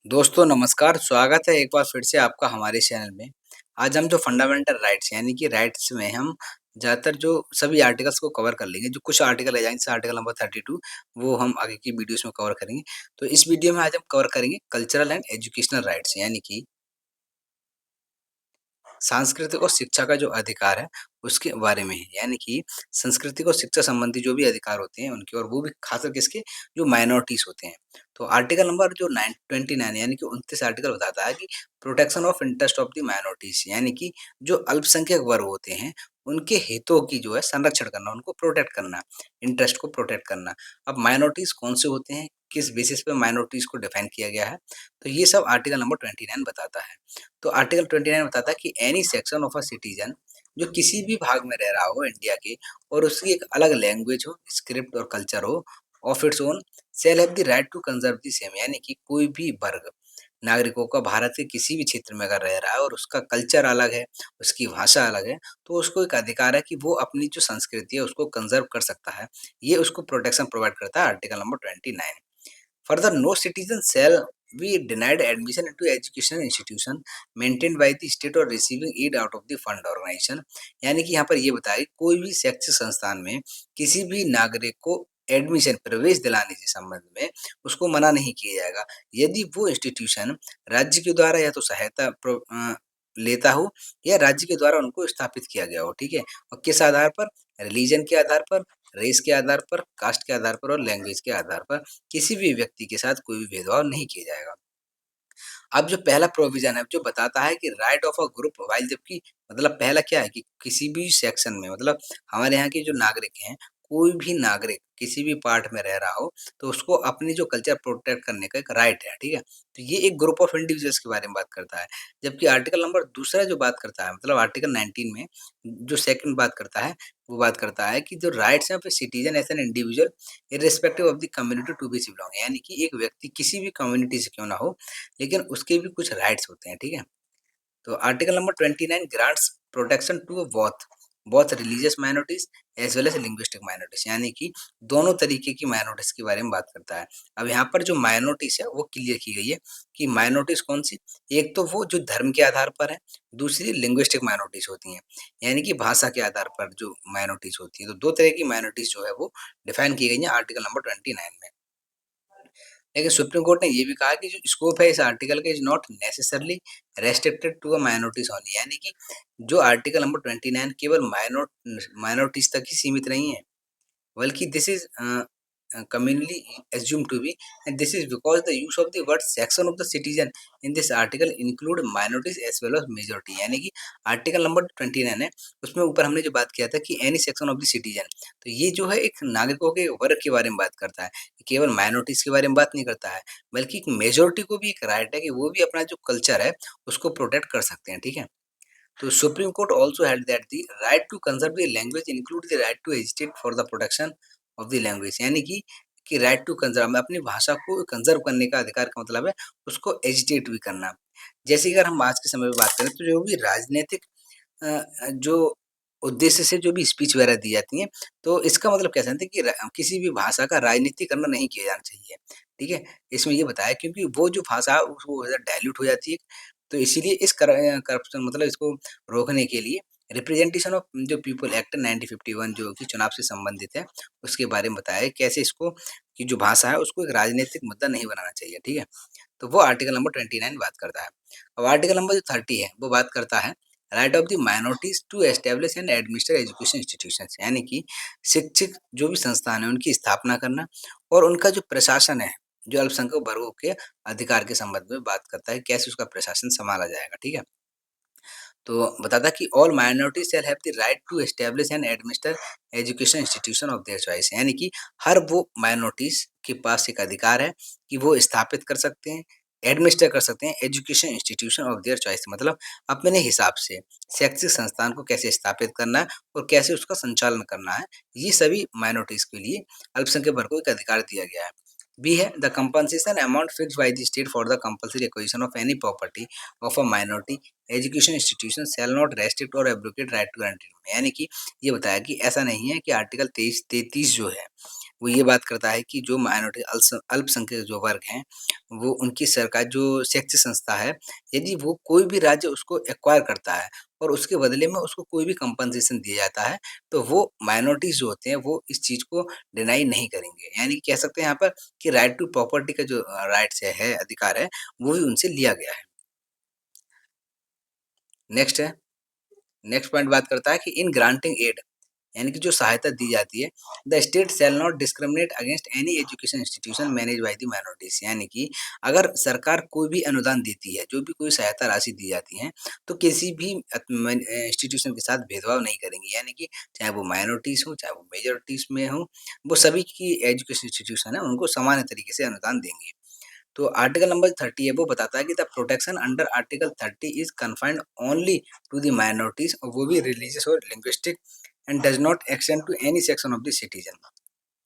दोस्तों नमस्कार, स्वागत है एक बार फिर से आपका हमारे चैनल में। आज हम जो फंडामेंटल राइट्स यानी कि राइट्स में हम ज़्यादातर जो सभी आर्टिकल्स को कवर कर लेंगे, जो कुछ आर्टिकल रह जाएँगे जैसे आर्टिकल नंबर 32 वो हम आगे की वीडियोज़ में कवर करेंगे। तो इस वीडियो में आज हम कवर करेंगे कल्चरल एंड एजुकेशनल राइट्स यानी कि सांस्कृतिक और शिक्षा का जो अधिकार है, उसके बारे में है। यानी कि सांस्कृतिक और शिक्षा संबंधी जो भी अधिकार होते हैं उनके और वो भी ख़ासकर किसके जो माइनॉरिटीज़ होते हैं। तो आर्टिकल नंबर जो 29 यानी कि 29 आर्टिकल बताता है कि protection of interest of the minorities यानी कि जो अल्पसंख्यक वर्ग होते हैं, उनके हितों की जो है संरक्षण करना, उनको प्रोटेक्ट करना, इंटरेस्ट को प्रोटेक्ट करना। अब माइनॉरिटीज़ कौन से होते हैं, किस बेसिस पे माइनॉरिटीज़ को डिफाइन किया गया है, तो ये सब आर्टिकल नंबर 29 बताता है। तो आर्टिकल 29 बताता है कि any section of a citizen जो किसी भी भाग में रह रहा हो इंडिया के और उसकी एक अलग लैंग्वेज हो, स्क्रिप्ट और कल्चर हो of its own shall have the right to conserve the same यानी कि कोई भी वर्ग नागरिकों का भारत के किसी भी क्षेत्र में अगर रह रहा है और उसका कल्चर अलग है, उसकी भाषा अलग है, तो उसको एक अधिकार है कि वो अपनी जो संस्कृति है उसको कंजर्व कर सकता है। ये उसको प्रोटेक्शन प्रोवाइड करता है article number 29। Further, no citizen shall be denied admission into educational institution maintained by the state or receiving aid out of the fund organization। यानी कि यहाँ पर ये बताया कि कोई भी शैक्षिक संस्थान में किसी भी नागरिक को एडमिशन प्रवेश दिलाने के संबंध में उसको मना नहीं किया जाएगा यदि वो इंस्टीट्यूशन राज्य के द्वारा या तो सहायता लेता हो या राज्य के द्वारा उनको स्थापित किया गया हो। ठीक है, और किस आधार पर, रिलीजन के आधार पर, रेस के आधार पर, कास्ट के आधार पर और लैंग्वेज के आधार पर किसी भी व्यक्ति के साथ कोई भी भेदभाव नहीं किया जाएगा। अब जो पहला प्रोविज़न है जो बताता है कि right of a group while जबकि मतलब पहला क्या है कि किसी भी सेक्शन में मतलब हमारे यहाँ के जो नागरिक हैं, कोई भी नागरिक किसी भी पार्ट में रह रहा हो, तो उसको अपनी जो कल्चर प्रोटेक्ट करने का एक राइट है, ठीक है? तो ये एक ग्रुप ऑफ इंडिविजुअल्स के बारे में बात करता है। जबकि आर्टिकल नंबर दूसरा जो बात करता है मतलब आर्टिकल 19 में जो सेकंड बात करता है, वो बात करता है कि जो राइट्स हैं of a citizen as an individual irrespective of the community to which he belong यानी कि एक व्यक्ति किसी भी कम्युनिटी से क्यों ना हो, लेकिन उसके भी कुछ राइट्स होते हैं, ठीक है? तो article number 29 grants protection to both both religious minorities as well as linguistic minorities यानी कि दोनों तरीके की माइनॉरिटीज के बारे में बात करता है। अब यहाँ पर जो माइनॉरिटीज है वो क्लियर की गई है कि माइनॉरिटीज कौन सी, एक तो वो जो धर्म के आधार पर है, दूसरी लिंग्विस्टिक माइनॉरिटीज होती हैं यानी कि भाषा के आधार पर जो माइनॉरिटीज होती हैं। तो दो तरह की माइनॉरिटीज जो है वो डिफाइन की गई है आर्टिकल नंबर 29 में। लेकिन सुप्रीम कोर्ट ने ये भी कहा कि जो स्कोप है इस आर्टिकल का is not necessarily restricted to a minorities only यानी कि जो आर्टिकल नंबर 29 केवल माइनॉरिटीज तक ही सीमित नहीं है, बल्कि this is commonly assumed to be, and this is because the use of the word section of the citizen in this article include minorities as well as majority यानी कि article number 29 है उसमें ऊपर हमने जो बात किया था कि any section of the citizen, तो ये जो है एक नागरिकों के वर्ग के बारे में बात करता है, केवल माइनॉरिटीज के बारे में बात नहीं करता है, बल्कि एक मेजोरिटी को भी एक राइट है कि वो भी अपना जो कल्चर है उसको प्रोटेक्ट कर सकते हैं। ठीक है, तो supreme court also held that the right to conserve the language include the right to agitate for the protection of the language यानी कि राइट टू कंजर्व में अपनी भाषा को कंजर्व करने का अधिकार का मतलब है उसको एजिटेट भी करना। जैसे कि अगर हम आज के समय में बात करें तो जो भी राजनीतिक जो उद्देश्य से जो भी स्पीच वगैरह दी जाती हैं, तो इसका मतलब क्या समझते हैं कि किसी भी भाषा का राजनीतिकरण नहीं किया जाना चाहिए। ठीक है? इसमें ये बताया क्योंकि वो जो भाषा है वो डाइल्यूट हो जाती है, तो इसीलिए इस करप्शन मतलब इसको रोकने के लिए रिप्रेजेंटेशन ऑफ जो पीपल एक्ट 1951 जो कि चुनाव से संबंधित है, उसके बारे में बताया है कैसे इसको कि जो भाषा है उसको एक राजनीतिक मुद्दा नहीं बनाना चाहिए। ठीक है? तो वो आर्टिकल नंबर 29 बात करता है। अब आर्टिकल नंबर जो 30 है वो बात करता है right of the minorities to establish and administer education institutions यानी कि शिक्षित जो भी संस्थान है उनकी स्थापना करना और उनका जो प्रशासन है, जो अल्पसंख्यक वर्गों के अधिकार के संबंध में बात करता है, कैसे उसका प्रशासन संभाला जाएगा। ठीक है? तो बताता कि all minorities shall have the right to establish and administer education institution of their choice यानी कि हर वो माइनॉरिटीज के पास एक अधिकार है कि वो स्थापित कर सकते हैं, एडमिनिस्टर कर सकते हैं education institution of their choice मतलब अपने हिसाब से शैक्षिक संस्थान को कैसे स्थापित करना है और कैसे उसका संचालन करना है, ये सभी माइनॉरिटीज के लिए अल्पसंख्यक वर्ग को एक अधिकार दिया गया है। बी है the compensation amount fixed by the state for the compulsory acquisition of any property of a minority education institution shall not restrict और एब्रोगेट राइट टू गारंटी यानी कि ये बताया कि ऐसा नहीं है कि आर्टिकल 23 33 जो है वो ये बात करता है कि जो माइनॉरिटी अल्पसंख्यक जो वर्ग हैं, वो उनकी सरकार जो शैक्षिक संस्था है, यदि वो कोई भी राज्य उसको एक्वायर करता है और उसके बदले में उसको कोई भी कंपनसेशन दिया जाता है, तो वो माइनॉरिटीज़ जो होते हैं, वो इस चीज़ को डिनाई नहीं करेंगे। यानी कि कह सकते हैं यहाँ पर कि राइट टू प्रॉपर्टी का जो राइट्स है, अधिकार है, वो भी उनसे लिया गया है। नेक्स्ट है, नेक्स्ट पॉइंट बात करता है कि इन ग्रांटिंग एड यानी कि जो सहायता दी जाती है, the state shall not discriminate against any education institution manage by the minorities. यानी कि अगर सरकार कोई भी अनुदान देती है, जो भी कोई सहायता राशि दी जाती है, तो किसी भी इंस्टीट्यूशन के साथ भेदभाव नहीं करेंगे। यानी कि चाहे वो माइनॉरिटीज हो, चाहे वो मेजोरिटीज में हो, वो सभी की एजुकेशन इंस्टीट्यूशन है, उनको समान तरीके से अनुदान देंगे। तो आर्टिकल नंबर 30 है, वो बताता है कि the protection under article 30 is confined only to the minorities, और वो भी रिलीजियस और linguistic, and does not extend to any section of the citizen.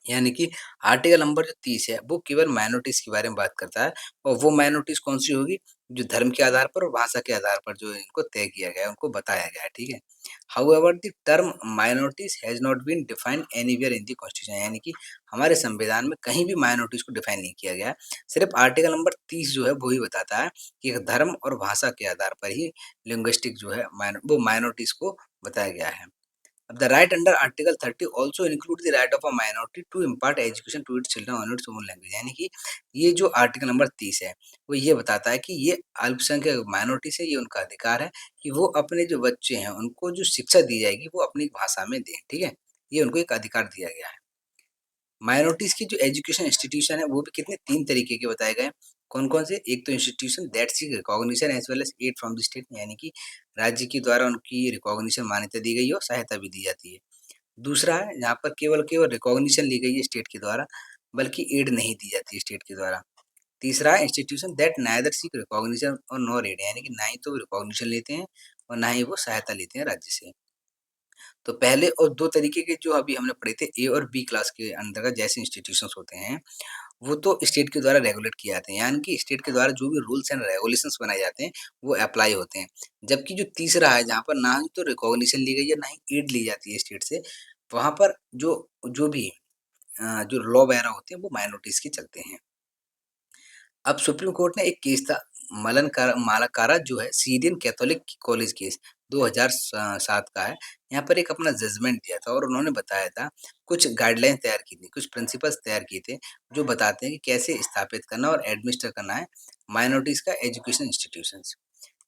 यानी कि आर्टिकल नंबर जो 30 है, वो केवल माइनॉरिटीज़ के बारे में बात करता है, और वो माइनॉरिटीज़ कौन-सी होगी? जो धर्म के आधार पर और भाषा के आधार पर जो इनको तय किया गया है, उनको बताया गया है, ठीक है? However the term minorities has not been defined anywhere in the constitution. यानी कि हमारे संविधान में कहीं भी माइनॉरिटीज़ को डिफाइन नहीं किया गया है। सिर्फ़ आर्टिकल नंबर 30 जो है, वो ही बताता है कि एक धर्म और भाषा के आधार पर ही लिंग्विस्टिक जो है वो माइनॉरिटीज़ को बताया गया है। The right under Article 30 also include the right of a minority to impart education to its children on its own language। यानी कि ये जो आर्टिकल नंबर 30 है, वो ये बताता है कि ये अल्पसंख्यक माइनॉरिटी से ये उनका अधिकार है कि वो अपने जो बच्चे हैं, उनको जो शिक्षा दी जाएगी, वो अपनी भाषा में दें, ठीक है? ये उनको एक अधिकार दिया गया है। माइनॉरिटीज़ की जो एजुकेशन इंस्टीट्यूशन है, वो भी कितने 3 तरीके के बताए गए हैं। कौन-कौन से? एक तो institution that seek recognition as well as aid from the state, यानी कि राज्य के द्वारा उनकी रिकॉग्निशन मान्यता दी गई है और सहायता भी दी जाती है। दूसरा है जहाँ पर केवल केवल रिकॉग्निशन ली गई है स्टेट के द्वारा, बल्कि एड नहीं दी जाती है स्टेट के द्वारा। तीसरा है institution that neither seek recognition और नॉर एड, यानी कि ना ही तो रिकॉग्निशन लेते हैं और ना ही वो सहायता लेते हैं राज्य से। तो पहले और 2 तरीके के जो अभी हमने पढ़े थे, ए और बी क्लास के अंतर्गत जैसे इंस्टीट्यूशंस होते हैं, वो तो स्टेट के द्वारा रेगुलेट किए जाते हैं, यानी कि स्टेट के द्वारा जो भी रूल्स एंड रेगुलेशंस बनाए जाते हैं, वो अप्लाई होते हैं। जबकि जो तीसरा है, जहाँ पर ना ही तो रिकॉग्निशन ली गई है, ना ही एड ली जाती है स्टेट से, वहाँ पर जो जो भी जो लॉ वगैरह होते हैं, वो माइनॉरिटीज़ के चलते हैं। अब सुप्रीम कोर्ट ने एक केस था, मालाकारा जो है सीरियन कैथोलिक कॉलेज केस 2007 का है। यहाँ पर एक अपना जजमेंट दिया था और उन्होंने बताया था, कुछ गाइडलाइन तैयार की थी, कुछ प्रिंसिपल्स तैयार किए थे, जो बताते हैं कि कैसे स्थापित करना और एडमिनिस्टर करना है माइनॉरिटीज़ का एजुकेशन इंस्टीट्यूशंस।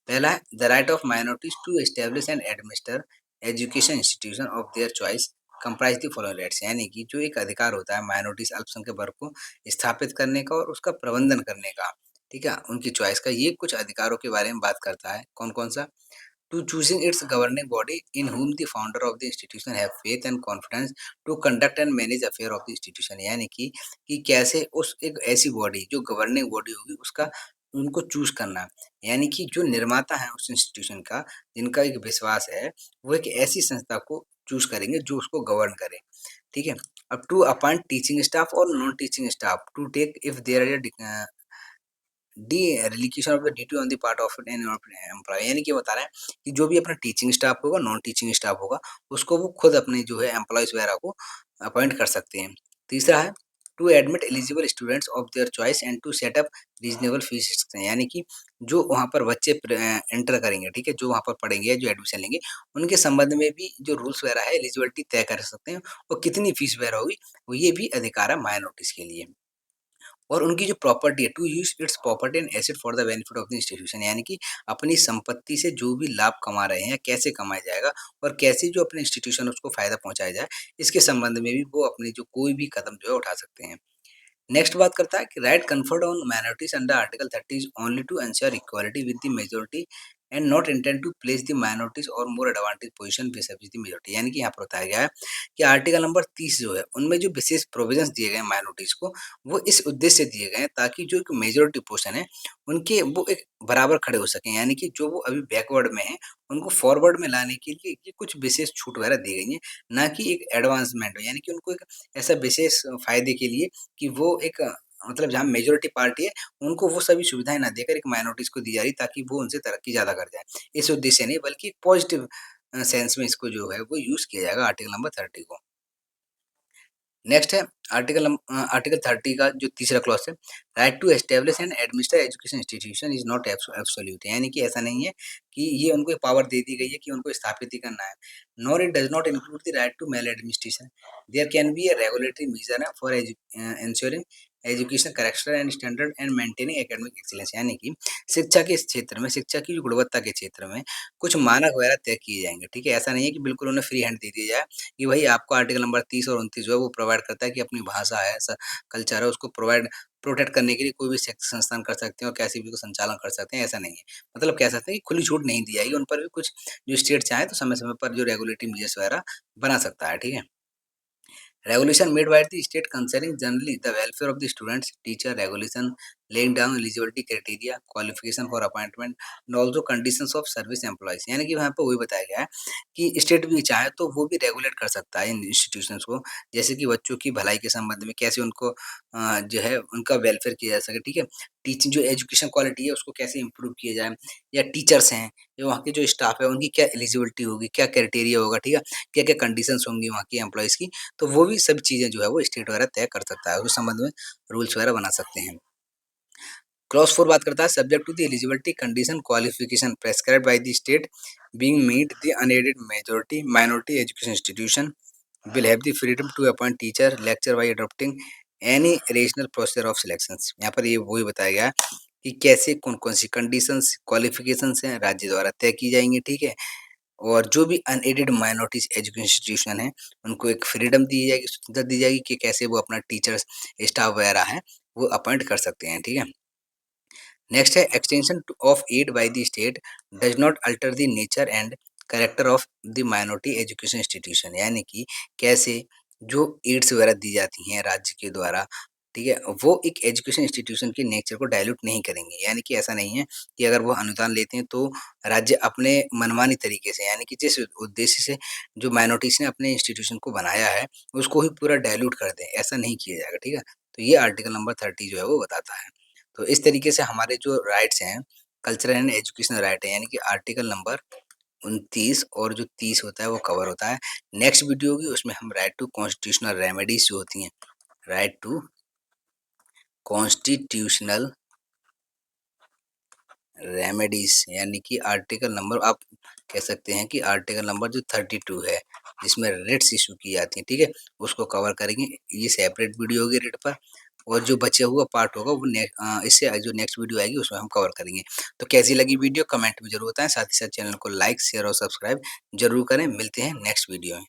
पहला है the right of minorities to establish and administer education institution of their choice comprise the following rights. यानी कि जो एक अधिकार होता है माइनॉरिटीज अल्पसंख्यक वर्ग को स्थापित करने का और उसका प्रबंधन करने का, ठीक है, उनकी चॉइस का, ये कुछ अधिकारों के बारे में बात करता है। कौन कौन सा? To choosing its governing body in whom the founder of the institution have faith and confidence to conduct and manage affair of the institution। यानी कि कैसे उस एक ऐसी बॉडी जो गवर्निंग बॉडी होगी, उसका उनको चूज करना, यानी कि जो निर्माता है उस इंस्टीट्यूशन का, जिनका एक विश्वास है, वो एक ऐसी संस्था को चूज करेंगे जो उसको गवर्न करे, ठीक है। अब टू अपॉइंट टीचिंग स्टाफ और non teaching staff to take if there dereliction of the duty on the part of an employ. यानी कि बता रहा है कि जो भी अपना टीचिंग स्टाफ होगा, नॉन टीचिंग स्टाफ होगा, उसको वो खुद अपने जो है एम्प्लॉयज वगैरह को अपॉइंट कर सकते हैं। तीसरा है to admit eligible students of their choice and to set up reasonable fees structure. यानी कि जो वहाँ पर बच्चे एंटर करेंगे, ठीक है, जो वहाँ पर पढ़ेंगे, जो एडमिशन लेंगे, उनके संबंध में भी जो रूल्स वगैरह है, एलिजिबिलिटी तय कर सकते हैं, और कितनी फीस वगैरह होगी, वो ये भी अधिकार है माइनॉरिटीज के लिए। और उनकी जो प्रॉपर्टी है, to use its property and asset for the benefit of the institution. यानी कि अपनी संपत्ति से जो भी लाभ कमा रहे हैं, कैसे कमाया जाएगा और कैसे जो अपने इंस्टीट्यूशन उसको फ़ायदा पहुँचाया जाए, इसके संबंध में भी वो अपनी जो कोई भी कदम जो है उठा सकते हैं। नेक्स्ट बात करता है कि right conferred on minorities under article 30 is only to ensure equality with the majority and not intend to place the minorities और more advantage position vis-a-vis the majority. यानी कि यहाँ पर बताया गया है कि आर्टिकल नंबर 30 जो है, उनमें जो विशेष प्रोविजंस दिए गए हैं माइनॉरिटीज को, वो इस उद्देश्य से दिए गए हैं ताकि जो एक मेजॉरिटी पोर्शन है, उनके वो एक बराबर खड़े हो सकें। यानी कि जो वो अभी बैकवर्ड में है, उनको फॉरवर्ड में लाने के लिए ये कुछ विशेष छूट वगैरह दी गई है, ना कि एक एडवांसमेंट, यानी कि उनको एक ऐसा विशेष फायदे के लिए कि वो एक मतलब जहाँ मेजॉरिटी पार्टी है, उनको वो सभी सुविधाएँ ना देकर एक माइनॉरिटीज़ को दी जा रही, ताकि वो उनसे तरक्की ज़्यादा कर जाए। इस उद्देश्य से नहीं, बल्कि एक पॉजिटिव सेंस में इसको जो है वो यूज़ किया जाएगा आर्टिकल नंबर 30 को। नेक्स्ट है आर्टिकल 30 का जो तीसरा क्लॉज है, right to establish and administer education institution is not absolute, यानी कि ऐसा नहीं है कि ये उनको पावर दे दी गई है कि उनको स्थापित ही करना है। Nor it does not include the right to maladministration, there can be a regulatory measure for ensuring education correction and standard and maintaining academic excellence, यानी कि शिक्षा के इस क्षेत्र में, शिक्षा की जो गुणवत्ता के क्षेत्र में कुछ मानक वगैरह तय किए जाएंगे। ठीक है, ऐसा नहीं है कि बिल्कुल उन्हें फ्री हैंड दे दिया जाए कि भाई आपको आर्टिकल नंबर 30 और 29 जो है वो प्रोवाइड करता है कि अपनी भाषा है, कल्चर है, उसको प्रोटेक्ट करने के लिए कोई भी शैक्षिक संस्थान कर सकते हैं और कैसे भी उसका संचालन कर सकते हैं, ऐसा नहीं है। मतलब कह सकते हैं कि खुली छूट नहीं दी जाएगी, उन पर भी कुछ जो स्टेट चाहे तो समय-समय पर जो रेगुलेटरी मेजर्स वगैरह बना सकता है, ठीक है? Regulation made by the state concerning generally the welfare of the students, teacher regulation laying down eligibility criteria, qualification for appointment and also conditions of service employees, यानी कि वहाँ पे वही बताया गया है कि स्टेट भी चाहे तो वो भी रेगुलेट कर सकता है इन इंस्टीट्यूशंस को, जैसे कि बच्चों की भलाई के संबंध में कैसे उनको जो है उनका वेलफेयर किया जा सके, ठीक है? टीचिंग जो एजुकेशन क्वालिटी है उसको कैसे इम्प्रूव किया जाए, या टीचर्स हैं, या वहाँ के जो स्टाफ है उनकी क्या एलिजिबिलिटी होगी, क्या क्राइटेरिया होगा, ठीक है? क्या-क्या कंडीशंस होंगी वहाँ की एम्प्लॉइज़ की, तो वो भी सब चीज़ें जो है वो स्टेट वगैरह तय कर सकता है, उस संबंध में रूल्स वगैरह बना सकते हैं। क्लॉज़ 4 बात करता है subject to the eligibility condition qualification prescribed by the state being meet the unaided majority minority education institution will have the freedom to appoint teacher lecture by adopting any regional procedure of selections. यहाँ पर ये वही बताया गया है कि कैसे कौन-कौन सी कंडीशंस, क्वालिफिकेशंस हैं राज्य द्वारा तय की जाएँगी, ठीक है? और जो भी अनएडेड माइनॉरिटीज़ एजुकेशन इंस्टीट्यूशन हैं, उनको एक फ्रीडम दी जाएगी, स्वतंत्रता दी जाएगी कि कैसे वो अपना टीचर्स, स्टाफ वगैरह हैं, वो अपॉइंट कर सकते हैं, ठीक है? नेक्स्ट है extension of aid by the state does not alter the nature and character of the minority education institution, यानी कि कैसे जो एड्स वगैरह दी जाती हैं राज्य के द्वारा, ठीक है, वो एक एजुकेशन इंस्टीट्यूशन के नेचर को डायल्यूट नहीं करेंगे, यानी कि ऐसा नहीं है कि अगर वो अनुदान लेते हैं तो राज्य अपने मनमानी तरीके से, यानी कि जिस उद्देश्य से जो माइनॉरिटीज ने अपने इंस्टीट्यूशन को बनाया है उसको ही पूरा डायल्यूट कर दें, ऐसा नहीं किया जाएगा, ठीक है? तो ये आर्टिकल नंबर 30 जो है वो बताता है। तो इस तरीके से हमारे जो राइट्स हैं, कल्चरल एंड एजुकेशनल राइट है, यानी कि आर्टिकल नंबर 29 और जो 30 होता है वो कवर होता है। नेक्स्ट वीडियो होगी उसमें हम राइट टू कॉन्स्टिट्यूशनल रेमेडीज़ जो होती हैं, राइट टू कॉन्स्टिट्यूशनल रेमेडीज़, यानी कि आर्टिकल नंबर आप कह सकते हैं कि आर्टिकल नंबर जो 32 है, जिसमें रिट्स इश्यू की जाती हैं, ठीक है? उसको कवर करेंगे। ये सेपरेट वीडियो होगी रिट पर, और जो बचा हुआ पार्ट होगा वो इससे जो नेक्स्ट वीडियो आएगी उसमें हम कवर करेंगे। तो कैसी लगी वीडियो कमेंट में ज़रूर बताएँ, साथ ही साथ चैनल को लाइक, शेयर और सब्सक्राइब ज़रूर करें। मिलते हैं नेक्स्ट वीडियो में।